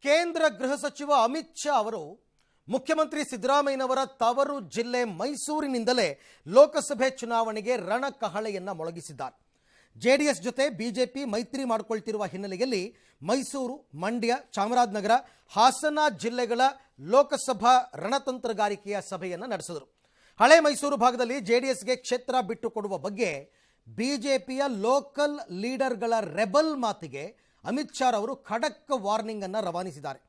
ಕೇಂದ್ರ ಗೃಹ ಸಚಿವ ಅಮಿತ್ ಶಾ ಅವರು ಮುಖ್ಯಮಂತ್ರಿ ಸಿದ್ದರಾಮಯ್ಯನವರ ತವರು ಜಿಲ್ಲೆ ಮೈಸೂರಿನಿಂದಲೇ ಲೋಕಸಭೆ ಚುನಾವಣೆಗೆ ರಣಕಹಳೆಯನ್ನು ಮೊಳಗಿಸಿದ್ದಾರೆ. ಜೆಡಿಎಸ್ ಜೊತೆ ಬಿಜೆಪಿ ಮೈತ್ರಿ ಮಾಡಿಕೊಳ್ತಿರುವ ಹಿನ್ನೆಲೆಯಲ್ಲಿ ಮೈಸೂರು, ಮಂಡ್ಯ, ಚಾಮರಾಜನಗರ, ಹಾಸನ ಜಿಲ್ಲೆಗಳ ಲೋಕಸಭಾ ರಣತಂತ್ರಗಾರಿಕೆಯ ಸಭೆಯನ್ನು ನಡೆಸಿದರು. ಹಳೆ ಮೈಸೂರು ಭಾಗದಲ್ಲಿ ಜೆಡಿಎಸ್ಗೆ ಕ್ಷೇತ್ರ ಬಿಟ್ಟುಕೊಡುವ ಬಗ್ಗೆ ಬಿಜೆಪಿಯ ಲೋಕಲ್ ಲೀಡರ್ಗಳ ರೆಬಲ್ ಮಾತಿಗೆ ಅಮಿತ್ ಶಾ ಅವರು ಖಡಕ್ ವಾರ್ನಿಂಗ್ ಅನ್ನು ರವಾನಿಸಿದ್ದಾರೆ.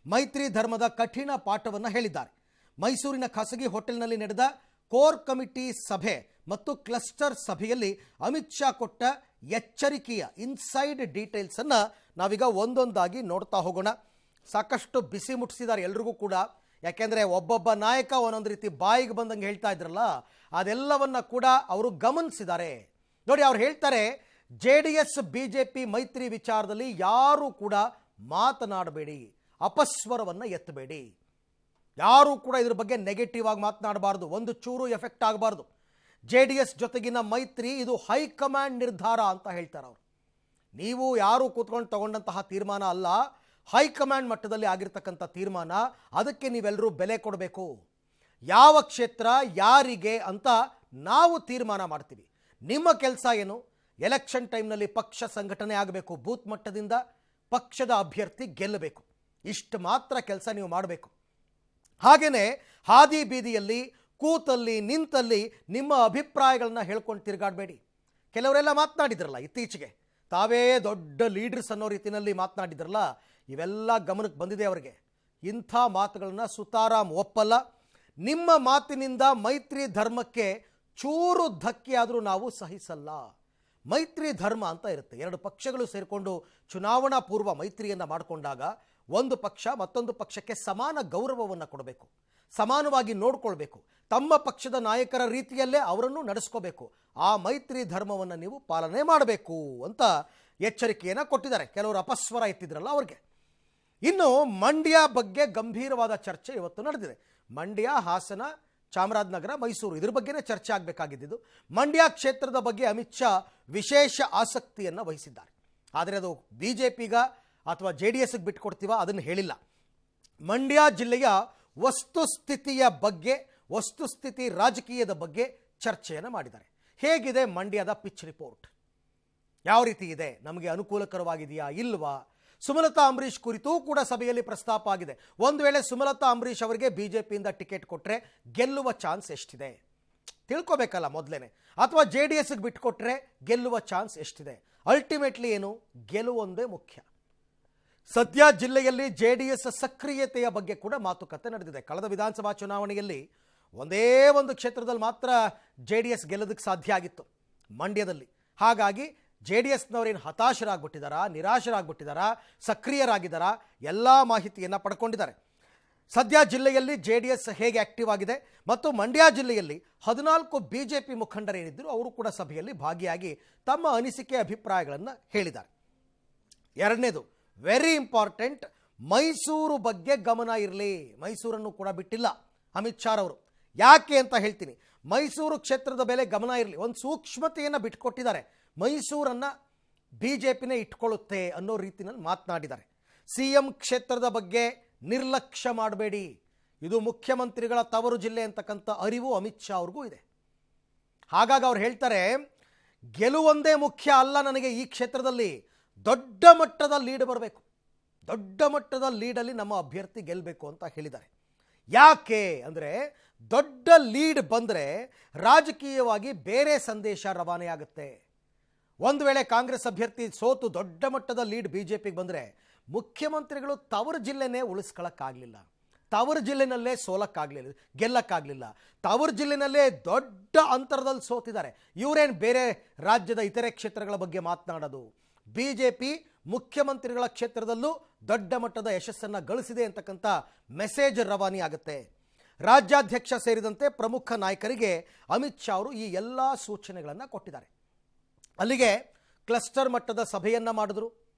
ಮೈತ್ರಿ ಧರ್ಮದ ಕಠಿಣ ಪಾಠವನ್ನು ಹೇಳಿದ್ದಾರೆ. ಮೈಸೂರಿನ ಖಾಸಗಿ ಹೋಟೆಲ್ನಲ್ಲಿ ನಡೆದ ಕೋರ್ ಕಮಿಟಿ ಸಭೆ ಮತ್ತು ಕ್ಲಸ್ಟರ್ ಸಭೆಯಲ್ಲಿ ಅಮಿತ್ ಶಾ ಕೊಟ್ಟ ಎಚ್ಚರಿಕೆಯ ಇನ್ಸೈಡ್ ಡೀಟೇಲ್ಸ್ ಅನ್ನು ನಾವೀಗ ಒಂದೊಂದಾಗಿ ನೋಡ್ತಾ ಹೋಗೋಣ. ಸಾಕಷ್ಟು ಬಿಸಿ ಮುಟ್ಟಿಸಿದ್ದಾರೆ ಎಲ್ರಿಗೂ ಕೂಡ. ಯಾಕೆಂದರೆ ಒಬ್ಬೊಬ್ಬ ನಾಯಕ ಒಂದೊಂದು ರೀತಿ ಬಾಯಿಗೆ ಬಂದಂಗೆ ಹೇಳ್ತಾ ಇದ್ರಲ್ಲ, ಅದೆಲ್ಲವನ್ನ ಕೂಡ ಅವರು ಗಮನಿಸಿದ್ದಾರೆ. ನೋಡಿ, ಅವ್ರು ಹೇಳ್ತಾರೆ, ಜೆಡಿಎಸ್ ಬಿಜೆಪಿ ಮೈತ್ರಿ ವಿಚಾರದಲ್ಲಿ ಯಾರೂ ಕೂಡ ಮಾತನಾಡಬೇಡಿ, ಅಪಸ್ವರವನ್ನು ಎತ್ತಬೇಡಿ, ಯಾರೂ ಕೂಡ ಇದ್ರ ಬಗ್ಗೆ ನೆಗೆಟಿವ್ ಆಗಿ ಮಾತನಾಡಬಾರ್ದು, ಒಂದು ಚೂರು ಎಫೆಕ್ಟ್ ಆಗಬಾರ್ದು. ಜೆಡಿಎಸ್ ಜೊತೆಗಿನ ಮೈತ್ರಿ ಇದು ಹೈಕಮಾಂಡ್ ನಿರ್ಧಾರ ಅಂತ ಹೇಳ್ತಾರೆ ಅವರು. ನೀವು ಯಾರು ಕೂತ್ಕೊಂಡು ತಗೊಂಡಂತಹ ತೀರ್ಮಾನ ಅಲ್ಲ, ಹೈಕಮಾಂಡ್ ಮಟ್ಟದಲ್ಲಿ ಆಗಿರ್ತಕ್ಕಂಥ ತೀರ್ಮಾನ. ಅದಕ್ಕೆ ನೀವೆಲ್ಲರೂ ಬೆಲೆ ಕೊಡಬೇಕು. ಯಾವ ಕ್ಷೇತ್ರ ಯಾರಿಗೆ ಅಂತ ನಾವು ತೀರ್ಮಾನ ಮಾಡ್ತೀವಿ. ನಿಮ್ಮ ಕೆಲಸ ಏನು? ಎಲೆಕ್ಷನ್ ಟೈಮ್ನಲ್ಲಿ ಪಕ್ಷ ಸಂಘಟನೆ ಆಗಬೇಕು, ಬೂತ್ ಮಟ್ಟದಿಂದ ಪಕ್ಷದ ಅಭ್ಯರ್ಥಿ ಗೆಲ್ಲಬೇಕು. ಇಷ್ಟು ಮಾತ್ರ ಕೆಲಸ ನೀವು ಮಾಡಬೇಕು. ಹಾಗೆಯೇ ಹಾದಿ ಬೀದಿಯಲ್ಲಿ ಕೂತಲ್ಲಿ ನಿಂತಲ್ಲಿ ನಿಮ್ಮ ಅಭಿಪ್ರಾಯಗಳನ್ನ ಹೇಳ್ಕೊಂಡು ತಿರುಗಾಡಬೇಡಿ. ಕೆಲವರೆಲ್ಲ ಮಾತನಾಡಿದ್ರಲ್ಲ ಇತ್ತೀಚೆಗೆ, ತಾವೇ ದೊಡ್ಡ ಲೀಡರ್ಸ್ ಅನ್ನೋ ರೀತಿಯಲ್ಲಿ ಮಾತನಾಡಿದ್ರಲ್ಲ, ಇವೆಲ್ಲ ಗಮನಕ್ಕೆ ಬಂದಿದೆ ಅವರಿಗೆ. ಇಂಥ ಮಾತುಗಳನ್ನ ಸುತಾರಾಮ್ ಒಪ್ಪಲ್ಲ. ನಿಮ್ಮ ಮಾತಿನಿಂದ ಮೈತ್ರಿ ಧರ್ಮಕ್ಕೆ ಚೂರು ಧಕ್ಕೆ ಆದರೂ ನಾವು ಸಹಿಸಲ್ಲ. ಮೈತ್ರಿ ಧರ್ಮ ಅಂತ ಇರುತ್ತೆ. ಎರಡು ಪಕ್ಷಗಳು ಸೇರಿಕೊಂಡು ಚುನಾವಣಾ ಪೂರ್ವ ಮೈತ್ರಿಯನ್ನು ಮಾಡಿಕೊಂಡಾಗ ಒಂದು ಪಕ್ಷ ಮತ್ತೊಂದು ಪಕ್ಷಕ್ಕೆ ಸಮಾನ ಗೌರವವನ್ನು ಕೊಡಬೇಕು, ಸಮಾನವಾಗಿ ನೋಡ್ಕೊಳ್ಬೇಕು, ತಮ್ಮ ಪಕ್ಷದ ನಾಯಕರ ರೀತಿಯಲ್ಲೇ ಅವರನ್ನು ನಡೆಸ್ಕೋಬೇಕು. ಆ ಮೈತ್ರಿ ಧರ್ಮವನ್ನು ನೀವು ಪಾಲನೆ ಮಾಡಬೇಕು ಅಂತ ಎಚ್ಚರಿಕೆಯನ್ನು ಕೊಟ್ಟಿದ್ದಾರೆ. ಕೆಲವರು ಅಪಸ್ವರ ಎತ್ತಿದ್ರಲ್ಲ ಅವ್ರಿಗೆ. ಇನ್ನು ಮಂಡ್ಯ ಬಗ್ಗೆ ಗಂಭೀರವಾದ ಚರ್ಚೆ ಇವತ್ತು ನಡೆದಿದೆ. ಮಂಡ್ಯ, ಹಾಸನ, ಚಾಮರಾಜನಗರ, ಮೈಸೂರು ಇದ್ರ ಬಗ್ಗೆನೇ ಚರ್ಚೆ ಆಗಬೇಕಾಗಿದ್ದು. ಮಂಡ್ಯ ಕ್ಷೇತ್ರದ ಬಗ್ಗೆ ಅಮಿತ್ ಶಾ ವಿಶೇಷ ಆಸಕ್ತಿಯನ್ನು ವಹಿಸಿದ್ದಾರೆ. ಆದರೆ ಅದು ಬಿಜೆಪಿಗ ಅಥವಾ ಜೆಡಿಎಸ್ಗೆ ಬಿಟ್ಟುಕೊಡ್ತೀವ ಅದನ್ನು ಹೇಳಿಲ್ಲ. ಮಂಡ್ಯ ಜಿಲ್ಲೆಯ ವಸ್ತುಸ್ಥಿತಿಯ ಬಗ್ಗೆ, ವಸ್ತುಸ್ಥಿತಿ ರಾಜಕೀಯದ ಬಗ್ಗೆ ಚರ್ಚೆಯನ್ನು ಮಾಡಿದ್ದಾರೆ. ಹೇಗಿದೆ ಮಂಡ್ಯದ ಪಿಚ್ ರಿಪೋರ್ಟ್, ಯಾವ ರೀತಿ ಇದೆ, ನಮಗೆ ಅನುಕೂಲಕರವಾಗಿದೆಯಾ ಇಲ್ವಾ? ಸುಮಲತಾ ಅಂಬರೀಷ್ ಕುರಿತೂ ಕೂಡ ಸಭೆಯಲ್ಲಿ ಪ್ರಸ್ತಾಪ ಆಗಿದೆ. ಒಂದು ವೇಳೆ ಸುಮಲತಾ ಅಂಬರೀಷ್ ಅವರಿಗೆ ಬಿಜೆಪಿಯಿಂದ ಟಿಕೆಟ್ ಕೊಟ್ಟರೆ ಗೆಲ್ಲುವ ಚಾನ್ಸ್ ಎಷ್ಟಿದೆ ತಿಳ್ಕೊಬೇಕಲ್ಲ ಮೊದಲೇನೆ, ಅಥವಾ ಜೆಡಿಎಸ್ಗೆ ಬಿಟ್ಟುಕೊಟ್ರೆ ಗೆಲ್ಲುವ ಚಾನ್ಸ್ ಎಷ್ಟಿದೆ? ಅಲ್ಟಿಮೇಟ್ಲಿ ಏನು, ಗೆಲುವೊಂದೇ ಮುಖ್ಯ. ಸದ್ಯ ಜಿಲ್ಲೆಯಲ್ಲಿ ಜೆಡಿಎಸ್ ಸಕ್ರಿಯತೆಯ ಬಗ್ಗೆ ಕೂಡ ಮಾತುಕತೆ ನಡೆದಿದೆ. ಕಳೆದ ವಿಧಾನಸಭಾ ಚುನಾವಣೆಯಲ್ಲಿ ಒಂದೇ ಒಂದು ಕ್ಷೇತ್ರದಲ್ಲಿ ಮಾತ್ರ ಜೆಡಿಎಸ್ ಗೆಲ್ಲೋದಕ್ಕೆ ಸಾಧ್ಯ ಆಗಿತ್ತು, ಮಂಡ್ಯದಲ್ಲಿ. ಹಾಗಾಗಿ ಜೆಡಿಎಸ್ನವರೇನು ಹತಾಶರಾಗ್ಬಿಟ್ಟಿದ್ದಾರಾ, ನಿರಾಶರಾಗ್ಬಿಟ್ಟಿದ್ದಾರಾ, ಸಕ್ರಿಯರಾಗಿದ್ದಾರಾ, ಎಲ್ಲ ಮಾಹಿತಿಯನ್ನು ಪಡ್ಕೊಂಡಿದ್ದಾರೆ. ಸದ್ಯ ಜಿಲ್ಲೆಯಲ್ಲಿ ಜೆಡಿಎಸ್ ಹೇಗೆ ಆಕ್ಟಿವ್ ಆಗಿದೆ ಮತ್ತು ಮಂಡ್ಯ ಜಿಲ್ಲೆಯಲ್ಲಿ 14 ಬಿಜೆಪಿ ಮುಖಂಡರೇನಿದ್ದರು ಅವರು ಕೂಡ ಸಭೆಯಲ್ಲಿ ಭಾಗಿಯಾಗಿ ತಮ್ಮ ಅನಿಸಿಕೆ ಅಭಿಪ್ರಾಯಗಳನ್ನು ಹೇಳಿದ್ದಾರೆ. ಎರಡನೇದು ವೆರಿ ಇಂಪಾರ್ಟೆಂಟ್, ಮೈಸೂರು ಬಗ್ಗೆ ಗಮನ ಇರಲಿ. ಮೈಸೂರನ್ನು ಕೂಡ ಬಿಟ್ಟಿಲ್ಲ ಅಮಿತ್ ಶಾ ಅವರು. ಯಾಕೆ ಅಂತ ಹೇಳ್ತೀನಿ. ಮೈಸೂರು ಕ್ಷೇತ್ರದ ಮೇಲೆ ಗಮನ ಇರಲಿ, ಒಂದು ಸೂಕ್ಷ್ಮತೆಯನ್ನು ಬಿಟ್ಟುಕೊಟ್ಟಿದ್ದಾರೆ. ಮೈಸೂರನ್ನು ಬಿಜೆಪಿನೇ ಇಟ್ಕೊಳ್ಳುತ್ತೆ ಅನ್ನೋ ರೀತಿಯಲ್ಲಿ ಮಾತನಾಡಿದ್ದಾರೆ. ಸಿಎಂ ಕ್ಷೇತ್ರದ ಬಗ್ಗೆ ನಿರ್ಲಕ್ಷ್ಯ ಮಾಡಬೇಡಿ, ಇದು ಮುಖ್ಯಮಂತ್ರಿಗಳ ತವರು ಜಿಲ್ಲೆ ಅಂತಕ್ಕಂಥ ಅರಿವು ಅಮಿತ್ ಶಾ ಅವ್ರಿಗೂ ಇದೆ. ಹಾಗಾಗಿ ಅವ್ರು ಹೇಳ್ತಾರೆ, ಗೆಲುವೊಂದೇ ಮುಖ್ಯ ಅಲ್ಲ ನನಗೆ, ಈ ಕ್ಷೇತ್ರದಲ್ಲಿ ದೊಡ್ಡ ಮಟ್ಟದ ಲೀಡ್ ಬರಬೇಕು, ದೊಡ್ಡ ಮಟ್ಟದ ಲೀಡಲ್ಲಿ ನಮ್ಮ ಅಭ್ಯರ್ಥಿ ಗೆಲ್ಲಬೇಕು ಅಂತ ಹೇಳಿದ್ದಾರೆ. ಯಾಕೆ ಅಂದರೆ ದೊಡ್ಡ ಲೀಡ್ ಬಂದರೆ ರಾಜಕೀಯವಾಗಿ ಬೇರೆ ಸಂದೇಶ ರವಾನೆ ಆಗುತ್ತೆ. ಒಂದು ವೇಳೆ ಕಾಂಗ್ರೆಸ್ ಅಭ್ಯರ್ಥಿ ಸೋತು ದೊಡ್ಡ ಮಟ್ಟದ ಲೀಡ್ ಬಿಜೆಪಿಗೆ ಬಂದರೆ ಮುಖ್ಯಮಂತ್ರಿಗಳು ತವರು ಜಿಲ್ಲೆನೇ ಉಳಿಸ್ಕೊಳ್ಳೋಕ್ಕಾಗಲಿಲ್ಲ, ತವರು ಜಿಲ್ಲೆನಲ್ಲೇ ಸೋಲಕ್ಕಾಗಲಿಲ್ಲ, ಗೆಲ್ಲಕ್ಕಾಗಲಿಲ್ಲ, ತವರು ಜಿಲ್ಲೆನಲ್ಲೇ ದೊಡ್ಡ ಅಂತರದಲ್ಲಿ ಸೋತಿದ್ದಾರೆ. ಇವರೇನು ಬೇರೆ ರಾಜ್ಯದ ಇತರೆ ಕ್ಷೇತ್ರಗಳ ಬಗ್ಗೆ ಮಾತನಾಡೋದು? ಬಿಜೆಪಿ ಮುಖ್ಯಮಂತ್ರಿಗಳ ಕ್ಷೇತ್ರದಲ್ಲೂ ದೊಡ್ಡ ಮಟ್ಟದ ಯಶಸ್ಸನ್ನು ಗಳಿಸಿದೆ ಅಂತಕ್ಕಂಥ ಮೆಸೇಜ್ ರವಾನೆ ಆಗುತ್ತೆ. ರಾಜ್ಯಾಧ್ಯಕ್ಷ ಸೇರಿದಂತೆ ಪ್ರಮುಖ ನಾಯಕರಿಗೆ ಅಮಿತ್ ಶಾ ಅವರು ಈ ಎಲ್ಲ ಸೂಚನೆಗಳನ್ನು ಕೊಟ್ಟಿದ್ದಾರೆ. ಅಲ್ಲಿಗೆ ಕ್ಲಸ್ಟರ್ ಮಟ್ಟದ ಸಭೆಯನ್ನು ಮಾಡಿದ್ರು.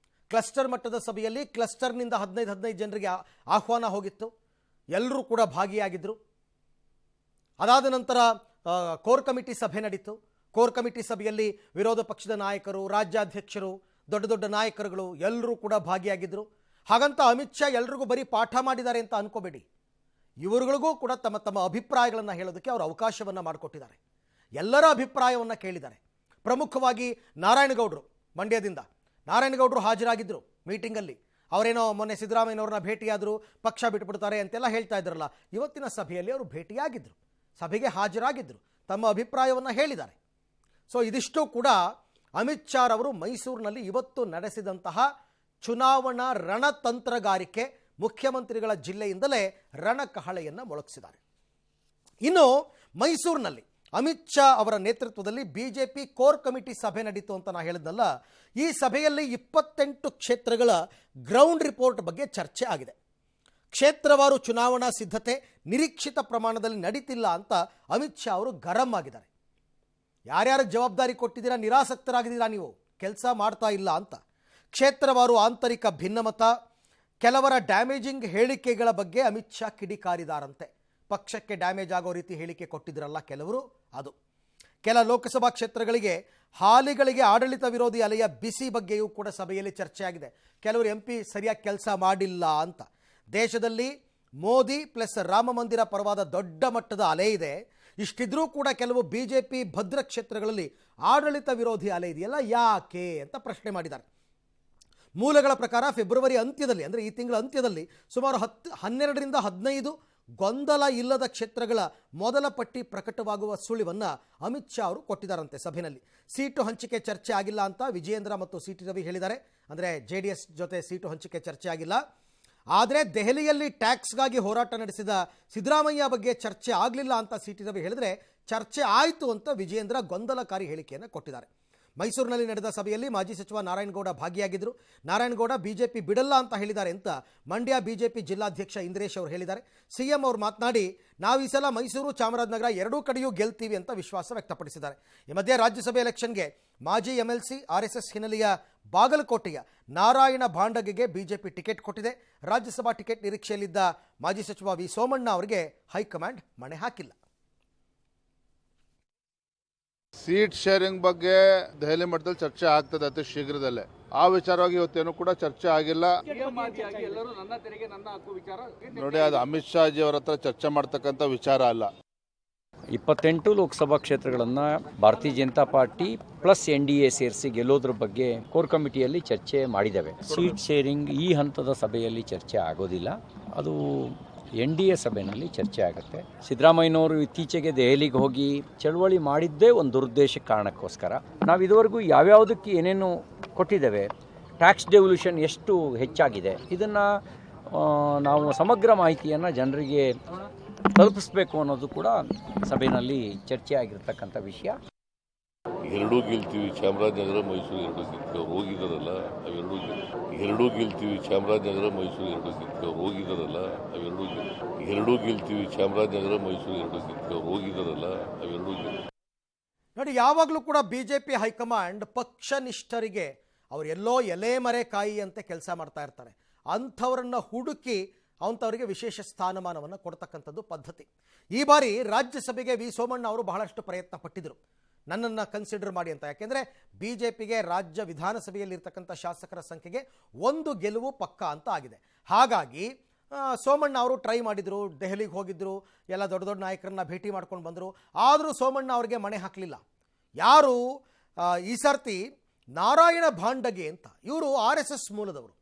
ಕ್ಲಸ್ಟರ್ ಮಟ್ಟದ ಸಭೆಯಲ್ಲಿ ಕ್ಲಸ್ಟರ್ನಿಂದ 15 ಜನರಿಗೆ ಆಹ್ವಾನ ಹೋಗಿತ್ತು. ಎಲ್ಲರೂ ಕೂಡ ಭಾಗಿಯಾಗಿದ್ದರು. ಅದಾದ ನಂತರ ಕೋರ್ ಕಮಿಟಿ ಸಭೆ ನಡೀತು. ಕೋರ್ ಕಮಿಟಿ ಸಭೆಯಲ್ಲಿ ವಿರೋಧ ಪಕ್ಷದ ನಾಯಕರು, ರಾಜ್ಯಾಧ್ಯಕ್ಷರು, ದೊಡ್ಡ ದೊಡ್ಡ ನಾಯಕರುಗಳು ಎಲ್ಲರೂ ಕೂಡ ಭಾಗಿಯಾಗಿದ್ದರು. ಹಾಗಂತ ಅಮಿತ್ ಶಾ ಎಲ್ರಿಗೂ ಬರೀ ಪಾಠ ಮಾಡಿದ್ದಾರೆ ಅಂತ ಅನ್ಕೋಬೇಡಿ. ಇವರುಗಳಿಗೂ ಕೂಡ ತಮ್ಮ ತಮ್ಮ ಅಭಿಪ್ರಾಯಗಳನ್ನು ಹೇಳೋದಕ್ಕೆ ಅವರು ಅವಕಾಶವನ್ನು ಮಾಡಿಕೊಟ್ಟಿದ್ದಾರೆ. ಎಲ್ಲರ ಅಭಿಪ್ರಾಯವನ್ನು ಕೇಳಿದ್ದಾರೆ. ಪ್ರಮುಖವಾಗಿ ನಾರಾಯಣಗೌಡರು, ಮಂಡ್ಯದಿಂದ ನಾರಾಯಣಗೌಡರು ಹಾಜರಾಗಿದ್ದರು ಮೀಟಿಂಗಲ್ಲಿ. ಅವರೇನೋ ಮೊನ್ನೆ ಸಿದ್ದರಾಮಯ್ಯನವ್ರನ್ನ ಭೇಟಿಯಾದರು, ಪಕ್ಷ ಬಿಟ್ಬಿಡ್ತಾರೆ ಅಂತೆಲ್ಲ ಹೇಳ್ತಾ ಇದ್ರಲ್ಲ. ಇವತ್ತಿನ ಸಭೆಯಲ್ಲಿ ಅವರು ಭೇಟಿಯಾಗಿದ್ದರು, ಸಭೆಗೆ ಹಾಜರಾಗಿದ್ದರು, ತಮ್ಮ ಅಭಿಪ್ರಾಯವನ್ನು ಹೇಳಿದ್ದಾರೆ. ಸೊ ಇದಿಷ್ಟು ಕೂಡ ಅಮಿತ್ ಶಾ ಅವರು ಮೈಸೂರಿನಲ್ಲಿ ಇವತ್ತು ನಡೆಸಿದಂತಹ ಚುನಾವಣಾ ರಣತಂತ್ರಗಾರಿಕೆ, ಮುಖ್ಯಮಂತ್ರಿಗಳ ಜಿಲ್ಲೆಯಿಂದಲೇ ರಣಕಹಳೆಯನ್ನು ಮೊಳಗಿಸಿದ್ದಾರೆ. ಇನ್ನು ಮೈಸೂರಿನಲ್ಲಿ ಅಮಿತ್ ಶಾ ಅವರ ನೇತೃತ್ವದಲ್ಲಿ ಬಿಜೆಪಿ ಕೋರ್ ಕಮಿಟಿ ಸಭೆ ನಡೀತು ಅಂತ ನಾನು ಹೇಳಿದ್ನಲ್ಲ. ಈ ಸಭೆಯಲ್ಲಿ 28 ಕ್ಷೇತ್ರಗಳ ಗ್ರೌಂಡ್ ರಿಪೋರ್ಟ್ ಬಗ್ಗೆ ಚರ್ಚೆ ಆಗಿದೆ. ಕ್ಷೇತ್ರವಾರು ಚುನಾವಣಾ ಸಿದ್ಧತೆ ನಿರೀಕ್ಷಿತ ಪ್ರಮಾಣದಲ್ಲಿ ನಡೀತಿಲ್ಲ ಅಂತ ಅಮಿತ್ ಶಾ ಅವರು ಗರಂ ಆಗಿದ್ದಾರೆ. ಯಾರ್ಯಾರ ಜವಾಬ್ದಾರಿ ಕೊಟ್ಟಿದ್ದೀರಾ, ನಿರಾಸಕ್ತರಾಗಿದ್ದೀರಾ, ನೀವು ಕೆಲಸ ಮಾಡ್ತಾ ಇಲ್ಲ ಅಂತ. ಕ್ಷೇತ್ರವಾರು ಆಂತರಿಕ ಭಿನ್ನಮತ, ಕೆಲವರ ಡ್ಯಾಮೇಜಿಂಗ್ ಹೇಳಿಕೆಗಳ ಬಗ್ಗೆ ಅಮಿತ್ ಶಾ ಕಿಡಿಕಾರಿದಾರಂತೆ. ಪಕ್ಷಕ್ಕೆ ಡ್ಯಾಮೇಜ್ ಆಗೋ ರೀತಿ ಹೇಳಿಕೆ ಕೊಟ್ಟಿದ್ರಲ್ಲ ಕೆಲವರು, ಅದು. ಕೆಲ ಲೋಕಸಭಾ ಕ್ಷೇತ್ರಗಳಿಗೆ ಹಾಲಿಗಳಿಗೆ ಆಡಳಿತ ವಿರೋಧಿ ಅಲೆಯ ಬಿಸಿ ಬಗ್ಗೆಯೂ ಕೂಡ ಸಭೆಯಲ್ಲಿ ಚರ್ಚೆಯಾಗಿದೆ. ಕೆಲವರು MP ಸರಿಯಾಗಿ ಕೆಲಸ ಮಾಡಿಲ್ಲ ಅಂತ. ದೇಶದಲ್ಲಿ ಮೋದಿ ಪ್ಲಸ್ ರಾಮ ಮಂದಿರ ಪರವಾದ ದೊಡ್ಡ ಮಟ್ಟದ ಅಲೆ ಇದೆ. ಇಷ್ಟಿದ್ರೂ ಕೂಡ ಕೆಲವು BJP ಭದ್ರ ಕ್ಷೇತ್ರಗಳಲ್ಲಿ ಆಡಳಿತ ವಿರೋಧಿ ಅಲೆ ಇದೆಯಲ್ಲ, ಯಾಕೆ ಅಂತ ಪ್ರಶ್ನೆ ಮಾಡಿದ್ದಾರೆ. ಮೂಲಗಳ ಪ್ರಕಾರ ಫೆಬ್ರವರಿ ಅಂತ್ಯದಲ್ಲಿ, ಅಂದರೆ ಈ ತಿಂಗಳ ಅಂತ್ಯದಲ್ಲಿ ಸುಮಾರು 12ರಿಂದ 15 ಗೊಂದಲ ಇಲ್ಲದ ಕ್ಷೇತ್ರಗಳ ಮೊದಲ ಪಟ್ಟಿ ಪ್ರಕಟವಾಗುವ ಸುಳಿವನ್ನು ಅಮಿತ್ ಶಾ ಅವರು ಕೊಟ್ಟಿದ್ದಾರಂತೆ ಸಭೆಯಲ್ಲಿ. ಸೀಟು ಹಂಚಿಕೆ ಚರ್ಚೆ ಆಗಿಲ್ಲ ಅಂತ ವಿಜಯೇಂದ್ರ ಮತ್ತು CT ರವಿ ಹೇಳಿದ್ದಾರೆ. ಅಂದರೆ JDS ಜೊತೆ ಸೀಟು ಹಂಚಿಕೆ ಚರ್ಚೆ ಆಗಿಲ್ಲ. ಆದರೆ ದೆಹಲಿಯಲ್ಲಿ ಟ್ಯಾಕ್ಸ್ಗಾಗಿ ಹೋರಾಟ ನಡೆಸಿದ ಸಿದ್ದರಾಮಯ್ಯ ಬಗ್ಗೆ ಚರ್ಚೆ ಆಗಲಿಲ್ಲ ಅಂತ CT ರವಿ ಹೇಳಿದರೆ, ಚರ್ಚೆ ಆಯಿತು ಅಂತ ವಿಜಯೇಂದ್ರ ಗೊಂದಲಕಾರಿ ಹೇಳಿಕೆಯನ್ನು ಕೊಟ್ಟಿದ್ದಾರೆ. ಮೈಸೂರಿನಲ್ಲಿ ನಡೆದ ಸಭೆಯಲ್ಲಿ ಮಾಜಿ ಸಚಿವ ನಾರಾಯಣಗೌಡ ಭಾಗಿಯಾಗಿದ್ದರು. ನಾರಾಯಣಗೌಡ ಬಿಜೆಪಿ ಬಿಡಲ್ಲ ಅಂತ ಹೇಳಿದ್ದಾರೆ ಅಂತ ಮಂಡ್ಯ ಬಿಜೆಪಿ ಜಿಲ್ಲಾಧ್ಯಕ್ಷ ಇಂದ್ರೇಶ್ ಅವರು ಹೇಳಿದ್ದಾರೆ. CM ಅವರು ಮಾತನಾಡಿ, ನಾವು ಈ ಸಲ ಮೈಸೂರು ಚಾಮರಾಜನಗರ ಎರಡೂ ಕಡೆಯೂ ಗೆಲ್ತೀವಿ ಅಂತ ವಿಶ್ವಾಸ ವ್ಯಕ್ತಪಡಿಸಿದ್ದಾರೆ. ಈ ಮಧ್ಯೆ ರಾಜ್ಯಸಭೆ ಎಲೆಕ್ಷನ್ಗೆ ಮಾಜಿ MLC RSS ಹಿನ್ನೆಲೆಯ ಬಾಗಲಕೋಟೆಯ ನಾರಾಯಣ ಭಾಂಡಗೆಗೆ ಬಿಜೆಪಿ ಟಿಕೆಟ್ ಕೊಟ್ಟಿದೆ. ರಾಜ್ಯಸಭಾ ಟಿಕೆಟ್ ನಿರೀಕ್ಷೆಯಲ್ಲಿದ್ದ ಮಾಜಿ ಸಚಿವ ವಿ ಸೋಮಣ್ಣ ಅವರಿಗೆ ಹೈಕಮಾಂಡ್ ಮಣೆ ಹಾಕಿಲ್ಲ. ಸೀಟ್ ಶೇರಿಂಗ್ ಬಗ್ಗೆ ದೆಹಲಿ ಮಟ್ಟದಲ್ಲಿ ಚರ್ಚೆ ಆಗ್ತದೆ ಅತಿ ಶೀಘ್ರದಲ್ಲೇ. ಆ ವಿಚಾರವಾಗಿ ಇವತ್ತೇನು ಕೂಡ ಚರ್ಚೆ ಆಗಿಲ್ಲ. ನೋಡಿ, ಅದು ಅಮಿತ್ ಶಾ ಜಿ ಅವರ ಹತ್ರ ಚರ್ಚೆ ಮಾಡ್ತಕ್ಕಂಥ ವಿಚಾರ ಅಲ್ಲ. 28 ಲೋಕಸಭಾ ಕ್ಷೇತ್ರಗಳನ್ನು ಭಾರತೀಯ ಜನತಾ ಪಾರ್ಟಿ ಪ್ಲಸ್ NDA ಸೇರಿಸಿ ಗೆಲ್ಲೋದ್ರ ಬಗ್ಗೆ ಕೋರ್ ಕಮಿಟಿಯಲ್ಲಿ ಚರ್ಚೆ ಮಾಡಿದ್ದೇವೆ. ಸೀಟ್ ಶೇರಿಂಗ್ ಈ ಹಂತದ ಸಭೆಯಲ್ಲಿ ಚರ್ಚೆ ಆಗೋದಿಲ್ಲ, ಅದು NDA ಸಭೆಯಲ್ಲಿ ಚರ್ಚೆ ಆಗುತ್ತೆ. ಸಿದ್ದರಾಮಯ್ಯನವರು ಇತ್ತೀಚೆಗೆ ದೆಹಲಿಗೆ ಹೋಗಿ ಚಳವಳಿ ಮಾಡಿದ್ದೇ ಒಂದು ದುರುದ್ದೇಶ ಕಾರಣಕ್ಕೋಸ್ಕರ. ನಾವು ಇದುವರೆಗೂ ಯಾವ್ಯಾವುದಕ್ಕೆ ಏನೇನು ಕೊಟ್ಟಿದ್ದೇವೆ, ಟ್ಯಾಕ್ಸ್ ಡೆವಲ್ಯೂಷನ್ ಎಷ್ಟು ಹೆಚ್ಚಾಗಿದೆ, ಇದನ್ನು ನಾವು ಸಮಗ್ರ ಮಾಹಿತಿಯನ್ನು ಜನರಿಗೆ ತಲುಪಿಸಬೇಕು ಅನ್ನೋದು ಕೂಡ ಸಭೆಯಲ್ಲಿ ಚರ್ಚೆ ಆಗಿರ್ತಕ್ಕಂಥ ವಿಷಯ. ಎರಡೂ ಗೆಲ್ತೀವಿ, ಚಾಮರಾಜನಗರ ಮೈಸೂರು ಎರಡೂ ಗೆಲ್ತೀವಿ, ಅವ್ರು ಹೋಗಿದ್ದಾರಲ್ಲ ಅವೆರಡೂ ಎರಡೂ ಗೆಲ್ತೀವಿ, ಚಾಮರಾಜನಗರ ಮೈಸೂರು ಎರಡೂ ಗೆಲ್ತೀವಿ, ಅವ್ರು ಹೋಗಿದ್ದಾರಲ್ಲ ಅವೆರಡೂ ಎರಡೂ ಗೆಲ್ತೀವಿ, ಚಾಮರಾಜನಗರ ಮೈಸೂರು ಎರಡೂ ಗೆಲ್ತೀವಿ, ಅವ್ರು ಹೋಗಿದ್ದಾರಲ್ಲ ಅವೆರಡೂ ನೋಡಿ, ಯಾವಾಗಲೂ ಕೂಡ BJP ಹೈಕಮಾಂಡ್ ಪಕ್ಷನಿಷ್ಠರಿಗೆ ಅವ್ರು ಎಲ್ಲೋ ಎಲೆ ಮರೆ ಕಾಯಿ ಅಂತ ಕೆಲಸ ಮಾಡ್ತಾ ಇರ್ತಾರೆ. ಅಂಥವರನ್ನು ಹುಡುಕಿ ಅಂಥವರಿಗೆ ವಿಶೇಷ ಸ್ಥಾನಮಾನವನ್ನು ಕೊಡ್ತಕ್ಕಂಥದ್ದು ಪದ್ಧತಿ. ಈ ಬಾರಿ ರಾಜ್ಯಸಭೆಗೆ ವಿ ಸೋಮಣ್ಣ ಅವರು ಬಹಳಷ್ಟು ಪ್ರಯತ್ನ ಪಟ್ಟಿದ್ದರು, ನನ್ನನ್ನು ಕನ್ಸಿಡರ್ ಮಾಡಿ ಅಂತ. ಯಾಕೆಂದರೆ BJPಗೆ ರಾಜ್ಯ ವಿಧಾನಸಭೆಯಲ್ಲಿರ್ತಕ್ಕಂಥ ಶಾಸಕರ ಸಂಖ್ಯೆಗೆ 1 ಗೆಲುವು ಪಕ್ಕ ಅಂತ ಆಗಿದೆ. ಹಾಗಾಗಿ ಸೋಮಣ್ಣ ಅವರು ಟ್ರೈ ಮಾಡಿದರು, ದೆಹಲಿಗೆ ಹೋಗಿದ್ದರು, ಎಲ್ಲ ದೊಡ್ಡ ದೊಡ್ಡ ನಾಯಕರನ್ನ ಭೇಟಿ ಮಾಡ್ಕೊಂಡು ಬಂದರು. ಆದರೂ ಸೋಮಣ್ಣ ಅವರಿಗೆ ಮಣೆ ಹಾಕಲಿಲ್ಲ. ಯಾರು ಈ ಸರ್ತಿ ನಾರಾಯಣ ಭಾಂಡಗೆ ಅಂತ, ಇವರು RSS ಮೂಲದವರು,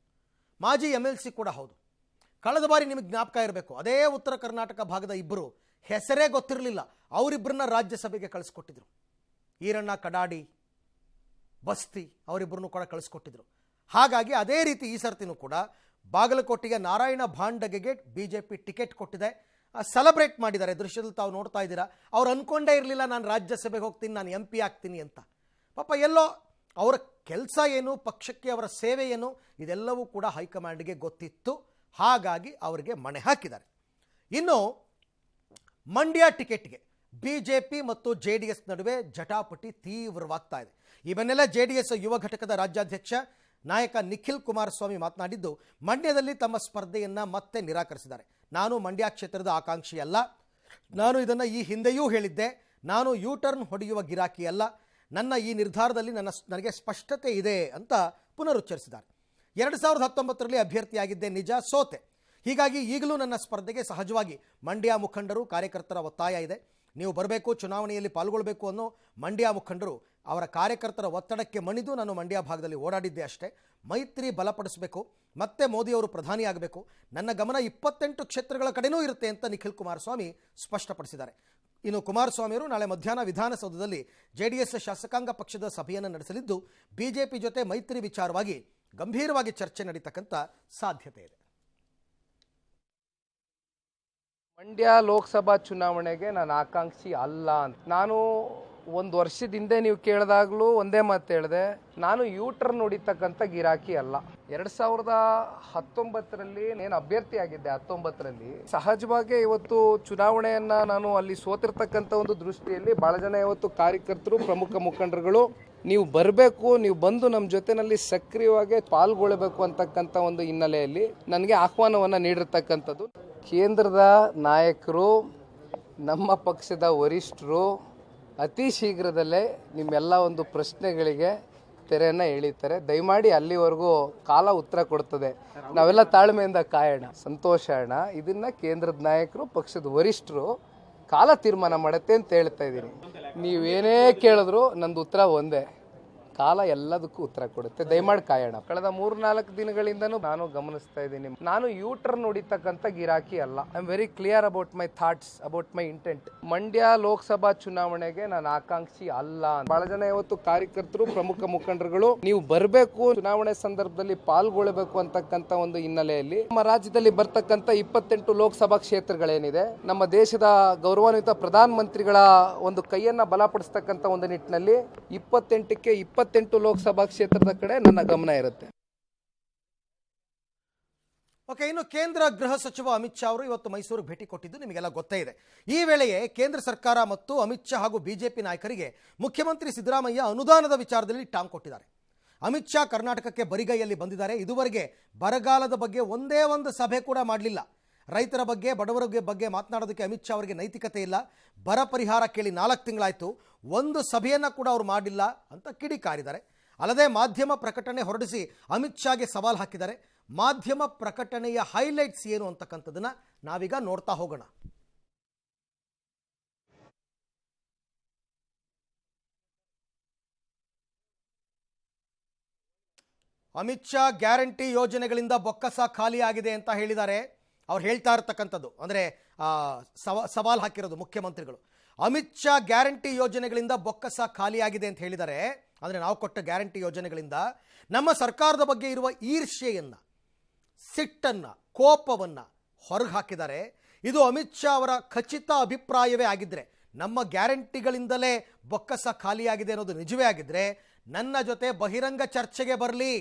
ಮಾಜಿ MLC ಕೂಡ ಹೌದು. ಕಳೆದ ಬಾರಿ ನಿಮಗೆ ಜ್ಞಾಪಕ ಇರಬೇಕು, ಅದೇ ಉತ್ತರ ಕರ್ನಾಟಕ ಭಾಗದ ಇಬ್ಬರು, ಹೆಸರೇ ಗೊತ್ತಿರಲಿಲ್ಲ, ಅವರಿಬ್ಬರನ್ನ ರಾಜ್ಯಸಭೆಗೆ ಕಳಿಸ್ಕೊಟ್ಟಿದ್ರು. ಈರಣ್ಣ ಕಡಾಡಿ, ಬಸ್ತಿ ಅವರಿಬ್ಬರನ್ನು ಕೂಡ ಕಳಿಸ್ಕೊಟ್ಟಿದ್ರು. ಹಾಗಾಗಿ ಅದೇ ರೀತಿ ಈ ಸರ್ತಿನೂ ಕೂಡ ಬಾಗಲಕೋಟೆಯ ನಾರಾಯಣ ಭಾಂಡಗೆಗೆ BJP ಟಿಕೆಟ್ ಕೊಟ್ಟಿದೆ. ಸೆಲೆಬ್ರೇಟ್ ಮಾಡಿದ್ದಾರೆ, ದೃಶ್ಯದಲ್ಲಿ ತಾವು ನೋಡ್ತಾ ಇದ್ದೀರಾ. ಅವ್ರು ಅಂದ್ಕೊಂಡೇ ಇರಲಿಲ್ಲ ನಾನು ರಾಜ್ಯಸಭೆಗೆ ಹೋಗ್ತೀನಿ, ನಾನು MP ಆಗ್ತೀನಿ ಅಂತ. ಪಾಪ ಎಲ್ಲೋ ಅವರ ಕೆಲಸ ಏನು, ಪಕ್ಷಕ್ಕೆ ಅವರ ಸೇವೆ ಏನು, ಇದೆಲ್ಲವೂ ಕೂಡ ಹೈಕಮಾಂಡ್ಗೆ ಗೊತ್ತಿತ್ತು. ಹಾಗಾಗಿ ಅವರಿಗೆ ಮಣೆ ಹಾಕಿದ್ದಾರೆ. ಇನ್ನು ಮಂಡ್ಯ ಟಿಕೆಟ್ಗೆ BJP ಮತ್ತು JDS ನಡುವೆ ಜಟಾಪಟಿ ತೀವ್ರವಾಗ್ತಾ ಇದೆ. ಈ ಬೆನ್ನಲ್ಲೇ JDS ಯುವ ಘಟಕದ ರಾಜ್ಯಾಧ್ಯಕ್ಷ ನಾಯಕ ನಿಖಿಲ್ ಕುಮಾರಸ್ವಾಮಿ ಮಾತನಾಡಿದ್ದು, ಮಂಡ್ಯದಲ್ಲಿ ತಮ್ಮ ಸ್ಪರ್ಧೆಯನ್ನು ಮತ್ತೆ ನಿರಾಕರಿಸಿದ್ದಾರೆ. ನಾನು ಮಂಡ್ಯ ಕ್ಷೇತ್ರದ ಆಕಾಂಕ್ಷಿ ಅಲ್ಲ, ನಾನು ಇದನ್ನು ಈ ಹಿಂದೆಯೂ ಹೇಳಿದ್ದೆ, ನಾನು U-ಟರ್ನ್ ಹೊಡೆಯುವ ಗಿರಾಕಿ ಅಲ್ಲ, ನನ್ನ ಈ ನಿರ್ಧಾರದಲ್ಲಿ ನನಗೆ ಸ್ಪಷ್ಟತೆ ಇದೆ ಅಂತ ಪುನರುಚ್ಚರಿಸಿದ್ದಾರೆ. 2019ರಲ್ಲಿ ಅಭ್ಯರ್ಥಿಯಾಗಿದ್ದೆ ನಿಜ, ಸೋತೆ. ಹೀಗಾಗಿ ಈಗಲೂ ನನ್ನ ಸ್ಪರ್ಧೆಗೆ ಸಹಜವಾಗಿ ಮಂಡ್ಯ ಮುಖಂಡರು ಕಾರ್ಯಕರ್ತರ ಒತ್ತಾಯ ಇದೆ. ನೀವು ಬರಬೇಕು, ಚುನಾವಣೆಯಲ್ಲಿ ಪಾಲ್ಗೊಳ್ಳಬೇಕು ಅನ್ನೋ ಮಂಡ್ಯ ಮುಖಂಡರು ಅವರ ಕಾರ್ಯಕರ್ತರ ಒತ್ತಡಕ್ಕೆ ಮಣಿದು ನಾನು ಮಂಡ್ಯ ಭಾಗದಲ್ಲಿ ಓಡಾಡಿದ್ದೆ ಅಷ್ಟೇ. ಮೈತ್ರಿ ಬಲಪಡಿಸಬೇಕು, ಮತ್ತೆ ಮೋದಿಯವರು ಪ್ರಧಾನಿ ಆಗಬೇಕು. ನನ್ನ ಗಮನ 28 ಕ್ಷೇತ್ರಗಳ ಕಡೆನೂ ಇರುತ್ತೆ ಅಂತ ನಿಖಿಲ್ ಕುಮಾರಸ್ವಾಮಿ ಸ್ಪಷ್ಟಪಡಿಸಿದ್ದಾರೆ. ಇನ್ನು ಕುಮಾರಸ್ವಾಮಿಯವರು ನಾಳೆ ಮಧ್ಯಾಹ್ನ ವಿಧಾನಸೌಧದಲ್ಲಿ JDS ಶಾಸಕಾಂಗ ಪಕ್ಷದ ಸಭೆಯನ್ನು ನಡೆಸಲಿದ್ದು ಬಿಜೆಪಿ ಜೊತೆ ಮೈತ್ರಿ ವಿಚಾರವಾಗಿ ಗಂಭೀರವಾಗಿ ಚರ್ಚೆ ನಡೀತಕ್ಕಂಥ ಸಾಧ್ಯತೆ ಇದೆ. ಮಂಡ್ಯ ಲೋಕಸಭಾ ಚುನಾವಣೆಗೆ ನಾನು ಆಕಾಂಕ್ಷಿ ಅಲ್ಲ ಅಂತ ನಾನು ಒಂದು ವರ್ಷದ ಹಿಂದೆ ನೀವು ಕೇಳಿದಾಗಲೂ ಒಂದೇ ಮಾತು ಹೇಳಿದೆ, ನಾನು ಯೂಟರ್ನ್ ಹೊಡಿತಕ್ಕಂಥ ಗಿರಾಕಿ ಅಲ್ಲ. 2019ರಲ್ಲಿ ನಾನು ಅಭ್ಯರ್ಥಿ ಆಗಿದ್ದೆ. 19ರಲ್ಲಿ ಸಹಜವಾಗಿ ಇವತ್ತು ಚುನಾವಣೆಯನ್ನ ನಾನು ಅಲ್ಲಿ ಸೋತಿರ್ತಕ್ಕಂಥ ಒಂದು ದೃಷ್ಟಿಯಲ್ಲಿ ಬಹಳ ಜನ ಇವತ್ತು ಕಾರ್ಯಕರ್ತರು, ಪ್ರಮುಖ ಮುಖಂಡರುಗಳು ನೀವು ಬರಬೇಕು, ನೀವು ಬಂದು ನಮ್ಮ ಜೊತೆನಲ್ಲಿ ಸಕ್ರಿಯವಾಗಿ ಪಾಲ್ಗೊಳ್ಳಬೇಕು ಅಂತಕ್ಕಂಥ ಒಂದು ಹಿನ್ನೆಲೆಯಲ್ಲಿ ನನಗೆ ಆಹ್ವಾನವನ್ನು ನೀಡಿರ್ತಕ್ಕಂಥದ್ದು. ಕೇಂದ್ರದ ನಾಯಕರು, ನಮ್ಮ ಪಕ್ಷದ ವರಿಷ್ಠರು ಅತಿ ಶೀಘ್ರದಲ್ಲೇ ನಿಮ್ಮೆಲ್ಲ ಒಂದು ಪ್ರಶ್ನೆಗಳಿಗೆ ತೆರೆಯನ್ನು ಎಳೀತಾರೆ. ದಯಮಾಡಿ ಅಲ್ಲಿವರೆಗೂ ಕಾಲ ಉತ್ತರ ಕೊಡ್ತದೆ. ನಾವೆಲ್ಲ ತಾಳ್ಮೆಯಿಂದ ಕಾಯೋಣ, ಸಂತೋಷ ಅಣ್ಣ. ಇದನ್ನ ಕೇಂದ್ರದ ನಾಯಕರು, ಪಕ್ಷದ ವರಿಷ್ಠರು ಕಾಲ ತೀರ್ಮಾನ ಮಾಡುತ್ತೆ ಅಂತ ಹೇಳ್ತಾ ಇದ್ದೀನಿ. ನೀವೇನೇ ಕೇಳಿದ್ರು ನಂದು ಉತ್ತರ ಒಂದೇ, ಕಾಲ ಎಲ್ಲದಕ್ಕೂ ಉತ್ತರ ಕೊಡುತ್ತೆ. ದಯಮಾಡಿ ಕಾಯೋಣ. ಕಳೆದ 3-4 ದಿನಗಳಿಂದನೂ ನಾನು ಗಮನಿಸ್ತಾ ಇದ್ದೀನಿ, ನಾನು ಯೂಟರ್ನ್ ಹೊಡಿತಕ್ಕಂಥ ಗಿರಾಕಿ ಅಲ್ಲ. I am very clear about my thoughts, about my intent. Mandya Lok Sabha ಚುನಾವಣೆಗೆ ನಾನು ಆಕಾಂಕ್ಷಿ ಅಲ್ಲ. ಬಹಳ ಜನ ಇವತ್ತು ಕಾರ್ಯಕರ್ತರು, ಪ್ರಮುಖ ಮುಖಂಡರುಗಳು ನೀವು ಬರಬೇಕು, ಚುನಾವಣೆ ಸಂದರ್ಭದಲ್ಲಿ ಪಾಲ್ಗೊಳ್ಳಬೇಕು ಅಂತಕ್ಕಂಥ ಒಂದು ಹಿನ್ನೆಲೆಯಲ್ಲಿ ನಮ್ಮ ರಾಜ್ಯದಲ್ಲಿ ಬರ್ತಕ್ಕಂಥ 28 ಲೋಕಸಭಾ ಕ್ಷೇತ್ರಗಳೇನಿದೆ, ನಮ್ಮ ದೇಶದ ಗೌರವಾನ್ವಿತ ಪ್ರಧಾನ ಮಂತ್ರಿಗಳ ಒಂದು ಕೈಯನ್ನ ಬಲಪಡಿಸ್ತಕ್ಕಂಥ ಒಂದು ನಿಟ್ಟಿನಲ್ಲಿ 28ಕ್ಕೆ 28 ಲೋಕಸಭಾ ಕ್ಷೇತ್ರದ ಕಡೆ ನನ್ನ ಗಮನ ಇರುತ್ತೆ. ಓಕೆ, ಇನ್ನು ಕೇಂದ್ರ ಗೃಹ ಸಚಿವ ಅಮಿತ್ ಶಾ ಅವರು ಇವತ್ತು ಮೈಸೂರಿಗೆ ಭೇಟಿ ಕೊಟ್ಟಿದ್ದು ನಿಮಗೆಲ್ಲ ಗೊತ್ತೇ ಇದೆ. ಈ ವೇಳೆಯೇ ಕೇಂದ್ರ ಸರ್ಕಾರ ಮತ್ತು ಅಮಿತ್ ಶಾ ಹಾಗೂ ಬಿಜೆಪಿ ನಾಯಕರಿಗೆ ಮುಖ್ಯಮಂತ್ರಿ ಸಿದ್ದರಾಮಯ್ಯ ಅನುದಾನದ ವಿಚಾರದಲ್ಲಿ ಟಾಂಗ್ ಕೊಟ್ಟಿದ್ದಾರೆ. ಅಮಿತ್ ಶಾ ಕರ್ನಾಟಕಕ್ಕೆ ಬರಿಗೈಯಲ್ಲಿ ಬಂದಿದ್ದಾರೆ. ಇದುವರೆಗೆ ಬರಗಾಲದ ಬಗ್ಗೆ ಒಂದೇ ಒಂದು ಸಭೆ ಕೂಡ ಮಾಡಲಿಲ್ಲ. ರೈತರ ಬಗ್ಗೆ, ಬಡವರ ಬಗ್ಗೆ ಮಾತನಾಡೋದಕ್ಕೆ ಅಮಿತ್ ಶಾ ಅವರಿಗೆ ನೈತಿಕತೆ ಇಲ್ಲ. ಬರ ಪರಿಹಾರ ಕೇಳಿ 4 ತಿಂಗಳಾಯಿತು, ಒಂದು ಸಭೆಯನ್ನು ಕೂಡ ಅವರು ಮಾಡಿಲ್ಲ ಅಂತ ಕಿಡಿಕಾರಿದ್ದಾರೆ. ಅಲ್ಲದೆ ಮಾಧ್ಯಮ ಪ್ರಕಟಣೆ ಹೊರಡಿಸಿ ಅಮಿತ್ ಶಾಗೆ ಸವಾಲು ಹಾಕಿದ್ದಾರೆ. ಮಾಧ್ಯಮ ಪ್ರಕಟಣೆಯ ಹೈಲೈಟ್ಸ್ ಏನು ಅಂತಕ್ಕಂಥದ್ದನ್ನು ನಾವೀಗ ನೋಡ್ತಾ ಹೋಗೋಣ. ಅಮಿತ್ ಶಾ ಗ್ಯಾರಂಟಿ ಯೋಜನೆಗಳಿಂದ ಬೊಕ್ಕಸ ಖಾಲಿಯಾಗಿದೆ ಅಂತ ಹೇಳಿದ್ದಾರೆ. ಅವ್ರು ಹೇಳ್ತಾ ಇರ್ತಕ್ಕಂಥದ್ದು ಅಂದರೆ ಸವಾಲು ಹಾಕಿರೋದು ಮುಖ್ಯಮಂತ್ರಿಗಳು. ಅಮಿತ್ ಶಾ ಗ್ಯಾರಂಟಿ ಯೋಜನೆಗಳಿಂದ ಬೊಕ್ಕಸ ಖಾಲಿಯಾಗಿದೆ ಅಂತ ಹೇಳಿದ್ದಾರೆ. ಅಂದರೆ ನಾವು ಕೊಟ್ಟ ಗ್ಯಾರಂಟಿ ಯೋಜನೆಗಳಿಂದ ನಮ್ಮ ಸರ್ಕಾರದ ಬಗ್ಗೆ ಇರುವ ಈರ್ಷ್ಯೆಯನ್ನು, ಸಿಟ್ಟನ್ನು, ಕೋಪವನ್ನು ಹೊರಗೆ ಹಾಕಿದ್ದಾರೆ. ಇದು ಅಮಿತ್ ಶಾ ಅವರ ಖಚಿತ ಅಭಿಪ್ರಾಯವೇ ಆಗಿದ್ದರೆ, ನಮ್ಮ ಗ್ಯಾರಂಟಿಗಳಿಂದಲೇ ಬೊಕ್ಕಸ ಖಾಲಿಯಾಗಿದೆ ಅನ್ನೋದು ನಿಜವೇ ಆಗಿದ್ದರೆ ನನ್ನ ಜೊತೆ ಬಹಿರಂಗ ಚರ್ಚೆಗೆ ಬರಲಿ.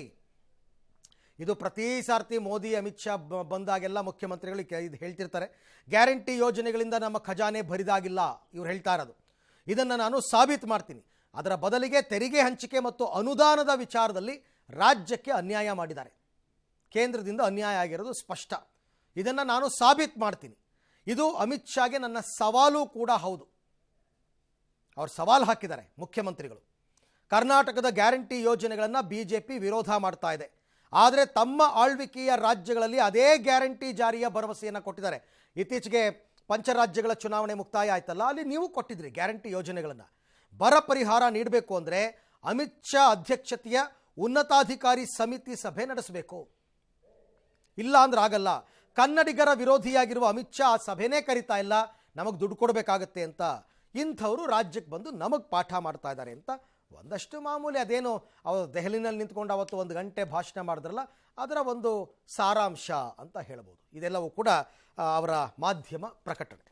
ಇದು ಪ್ರತಿ ಸಾರ್ತಿ ಮೋದಿ ಅಮಿತ್ ಶಾ ಬಂದಾಗೆಲ್ಲ ಮುಖ್ಯಮಂತ್ರಿಗಳು ಇದು ಹೇಳ್ತಿರ್ತಾರೆ. ಗ್ಯಾರಂಟಿ ಯೋಜನೆಗಳಿಂದ ನಮ್ಮ ಖಜಾನೆ ಭರಿದಾಗಿಲ್ಲ ಇವ್ರು ಹೇಳ್ತಾ ಇರೋದು. ಇದನ್ನು ನಾನು ಸಾಬೀತು ಮಾಡ್ತೀನಿ. ಅದರ ಬದಲಿಗೆ ತೆರಿಗೆ ಹಂಚಿಕೆ ಮತ್ತು ಅನುದಾನದ ವಿಚಾರದಲ್ಲಿ ರಾಜ್ಯಕ್ಕೆ ಅನ್ಯಾಯ ಮಾಡಿದ್ದಾರೆ. ಕೇಂದ್ರದಿಂದ ಅನ್ಯಾಯ ಆಗಿರೋದು ಸ್ಪಷ್ಟ. ಇದನ್ನು ನಾನು ಸಾಬೀತು ಮಾಡ್ತೀನಿ. ಇದು ಅಮಿತ್ ಶಾಗೆ ನನ್ನ ಸವಾಲು ಕೂಡ ಹೌದು. ಅವ್ರು ಸವಾಲು ಹಾಕಿದ್ದಾರೆ ಮುಖ್ಯಮಂತ್ರಿಗಳು. ಕರ್ನಾಟಕದ ಗ್ಯಾರಂಟಿ ಯೋಜನೆಗಳನ್ನು BJP ವಿರೋಧ ಮಾಡ್ತಾ ಇದೆ. ಆದರೆ ತಮ್ಮ ಆಳ್ವಿಕೆಯ ರಾಜ್ಯಗಳಲ್ಲಿ ಅದೇ ಗ್ಯಾರಂಟಿ ಜಾರಿಯ ಭರವಸೆಯನ್ನು ಕೊಟ್ಟಿದ್ದಾರೆ. ಇತ್ತೀಚೆಗೆ ಪಂಚರಾಜ್ಯಗಳ ಚುನಾವಣೆ ಮುಕ್ತಾಯ ಆಯ್ತಲ್ಲ, ಅಲ್ಲಿ ನೀವು ಕೊಟ್ಟಿದ್ರಿ ಗ್ಯಾರಂಟಿ ಯೋಜನೆಗಳನ್ನು. ಬರ ಪರಿಹಾರ ನೀಡಬೇಕು ಅಂದರೆ ಅಮಿತ್ ಶಾ ಅಧ್ಯಕ್ಷತೆಯ ಉನ್ನತಾಧಿಕಾರಿ ಸಮಿತಿ ಸಭೆ ನಡೆಸಬೇಕು. ಇಲ್ಲ ಅಂದ್ರೆ ಆಗಲ್ಲ. ಕನ್ನಡಿಗರ ವಿರೋಧಿಯಾಗಿರುವ ಅಮಿತ್ ಶಾ ಆ ಸಭೆನೇ ಕರೀತಾ ಇಲ್ಲ, ನಮಗೆ ದುಡ್ಡು ಕೊಡಬೇಕಾಗತ್ತೆ ಅಂತ ಇಂಥವರು ರಾಜ್ಯಕ್ಕೆ ಬಂದು ನಮಗೆ ಪಾಠ ಮಾಡ್ತಾ ಇದ್ದಾರೆ ಅಂತ ಒಂದಷ್ಟು ಮಾಮೂಲಿ. ಅದೇನು ಅವರು ದೆಹಲಿನಲ್ಲಿ ನಿಂತ್ಕೊಂಡು ಅವತ್ತು 1 ಗಂಟೆ ಭಾಷಣ ಮಾಡಿದ್ರಲ್ಲ, ಅದರ ಒಂದು ಸಾರಾಂಶ ಅಂತ ಹೇಳ್ಬೋದು. ಇದೆಲ್ಲವೂ ಕೂಡ ಅವರ ಮಾಧ್ಯಮ ಪ್ರಕಟಣೆ.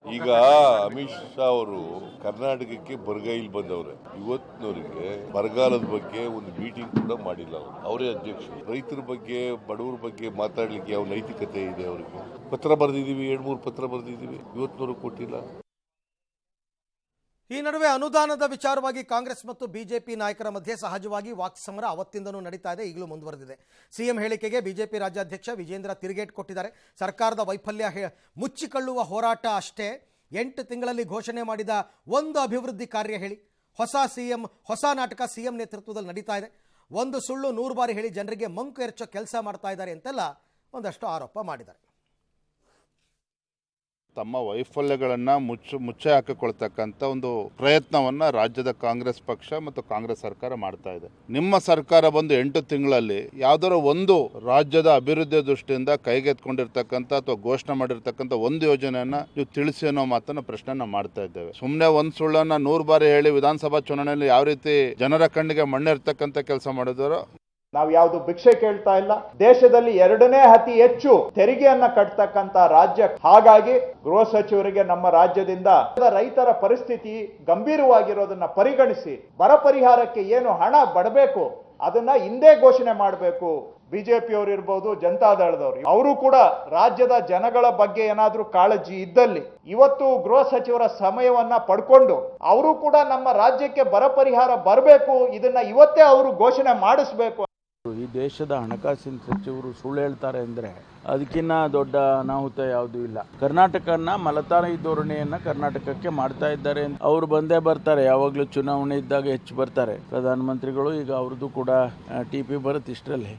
ಈಗ ಅಮಿತ್ ಶಾ ಅವರು ಕರ್ನಾಟಕಕ್ಕೆ ಬರಗೈಲಿ ಬಂದವ್ರೆ. ಇವತ್ತಿನವರಿಗೆ ಬರಗಾಲದ ಬಗ್ಗೆ ಒಂದು ಮೀಟಿಂಗ್ ಕೂಡ ಮಾಡಿಲ್ಲ. ಅವರೇ ಅಧ್ಯಕ್ಷರು. ರೈತರ ಬಗ್ಗೆ, ಬಡವರ ಬಗ್ಗೆ ಮಾತಾಡ್ಲಿಕ್ಕೆ ಯಾವ ನೈತಿಕತೆ ಇದೆ ಅವರಿಗೆ? ಪತ್ರ ಬರೆದಿದ್ದೀವಿ, 2-3 ಪತ್ರ ಬರೆದಿದ್ದೀವಿ, ಇವತ್ತಿನವರೆಗೂ ಕೊಟ್ಟಿಲ್ಲ. ಈ ನಡುವೆ ಅನುದಾನದ ವಿಚಾರವಾಗಿ ಕಾಂಗ್ರೆಸ್ ಮತ್ತು ಬಿಜೆಪಿ ನಾಯಕರ ಮಧ್ಯೆ ಸಹಜವಾಗಿ ವಾಕ್ಸಮರ ಅವತ್ತಿಂದನೂ ನಡೀತಾ ಇದೆ, ಈಗಲೂ ಮುಂದುವರೆದಿದೆ. ಸಿಎಂ ಹೇಳಿಕೆಗೆ ಬಿಜೆಪಿ ರಾಜ್ಯಾಧ್ಯಕ್ಷ ವಿಜೇಂದ್ರ ತಿರುಗೇಟ್ ಕೊಟ್ಟಿದ್ದಾರೆ. ಸರ್ಕಾರದ ವೈಫಲ್ಯ ಮುಚ್ಚಿಕೊಳ್ಳುವ ಹೋರಾಟ ಅಷ್ಟೇ. 8 ತಿಂಗಳಲ್ಲಿ ಘೋಷಣೆ ಮಾಡಿದ ಒಂದು ಅಭಿವೃದ್ಧಿ ಕಾರ್ಯ ಹೇಳಿ. ಹೊಸ ನಾಟಕ ಸಿಎಂ ನೇತೃತ್ವದಲ್ಲಿ ನಡೀತಾ ಇದೆ. ಒಂದು ಸುಳ್ಳು 100 ಬಾರಿ ಹೇಳಿ ಜನರಿಗೆ ಮಂಕು ಎರಚೋ ಕೆಲಸ ಮಾಡ್ತಾ ಇದ್ದಾರೆ ಅಂತೆಲ್ಲ ಒಂದಷ್ಟು ಆರೋಪ ಮಾಡಿದ್ದಾರೆ. ತಮ್ಮ ವೈಫಲ್ಯಗಳನ್ನು ಮುಚ್ಚೆ ಹಾಕಿಕೊಳ್ತಕ್ಕಂಥ ಒಂದು ಪ್ರಯತ್ನವನ್ನು ರಾಜ್ಯದ ಕಾಂಗ್ರೆಸ್ ಪಕ್ಷ ಮತ್ತು ಕಾಂಗ್ರೆಸ್ ಸರ್ಕಾರ ಮಾಡ್ತಾ ಇದೆ. ನಿಮ್ಮ ಸರ್ಕಾರ ಬಂದು 8 ತಿಂಗಳಲ್ಲಿ ಯಾವ್ದಾರ ಒಂದು ರಾಜ್ಯದ ಅಭಿವೃದ್ಧಿ ದೃಷ್ಟಿಯಿಂದ ಕೈಗೆತ್ಕೊಂಡಿರ್ತಕ್ಕಂಥ ಅಥವಾ ಘೋಷಣೆ ಮಾಡಿರ್ತಕ್ಕಂಥ ಒಂದು ಯೋಜನೆಯನ್ನ ನೀವು ತಿಳಿಸಿ ಅನ್ನೋ ಮಾತನ್ನ ಪ್ರಶ್ನೆಯನ್ನ ಮಾಡ್ತಾ ಇದ್ದೇವೆ. ಸುಮ್ಮನೆ ಒಂದು ಸುಳ್ಳನ್ನ 100 ಬಾರಿ ಹೇಳಿ ವಿಧಾನಸಭಾ ಚುನಾವಣೆಯಲ್ಲಿ ಯಾವ ರೀತಿ ಜನರ ಕಣ್ಣಿಗೆ ಮಣ್ಣಿರ್ತಕ್ಕಂಥ ಕೆಲಸ ಮಾಡಿದಾರೋ. ನಾವು ಯಾವುದು ಭಿಕ್ಷೆ ಕೇಳ್ತಾ ಇಲ್ಲ. ದೇಶದಲ್ಲಿ 2ನೇ ಅತಿ ಹೆಚ್ಚು ತೆರಿಗೆಯನ್ನ ಕಟ್ತಕ್ಕಂತ ರಾಜ್ಯ. ಹಾಗಾಗಿ ಗೃಹ ಸಚಿವರಿಗೆ ನಮ್ಮ ರಾಜ್ಯದಿಂದ ರೈತರ ಪರಿಸ್ಥಿತಿ ಗಂಭೀರವಾಗಿರೋದನ್ನ ಪರಿಗಣಿಸಿ ಬರ ಪರಿಹಾರಕ್ಕೆ ಏನು ಹಣ ಬಡಬೇಕು ಅದನ್ನ ಹಿಂದೆ ಘೋಷಣೆ ಮಾಡಬೇಕು. ಬಿಜೆಪಿಯವರು ಇರ್ಬೋದು, ಜನತಾದಳದವರು, ಅವರು ಕೂಡ ರಾಜ್ಯದ ಜನಗಳ ಬಗ್ಗೆ ಏನಾದ್ರೂ ಕಾಳಜಿ ಇದ್ದಲ್ಲಿ ಇವತ್ತು ಗೃಹ ಸಚಿವರ ಸಮಯವನ್ನ ಪಡ್ಕೊಂಡು ಅವರು ಕೂಡ ನಮ್ಮ ರಾಜ್ಯಕ್ಕೆ ಬರ ಪರಿಹಾರ ಬರಬೇಕು, ಇದನ್ನ ಇವತ್ತೇ ಅವರು ಘೋಷಣೆ ಮಾಡಿಸ್ಬೇಕು. ಈ ದೇಶದ ಹಣಕಾಸಿನ ಸಚಿವರು ಸುಳ್ಳು ಹೇಳ್ತಾರೆ ಅಂದರೆ ಅದಕ್ಕಿಂತ ದೊಡ್ಡ ಅನಾಹುತ ಯಾವುದೂ ಇಲ್ಲ. ಕರ್ನಾಟಕನ ಮಲತಾಯಿ ಧೋರಣೆಯನ್ನು ಕರ್ನಾಟಕಕ್ಕೆ ಮಾಡ್ತಾ ಇದ್ದಾರೆ. ಅವರು ಬಂದೇ ಬರ್ತಾರೆ, ಯಾವಾಗಲೂ ಚುನಾವಣೆ ಇದ್ದಾಗ ಹೆಚ್ಚು ಬರ್ತಾರೆ ಪ್ರಧಾನಮಂತ್ರಿಗಳು. ಈಗ ಅವ್ರದ್ದು ಕೂಡ TP ಬರುತ್ತೆ ಇಷ್ಟರಲ್ಲಿ.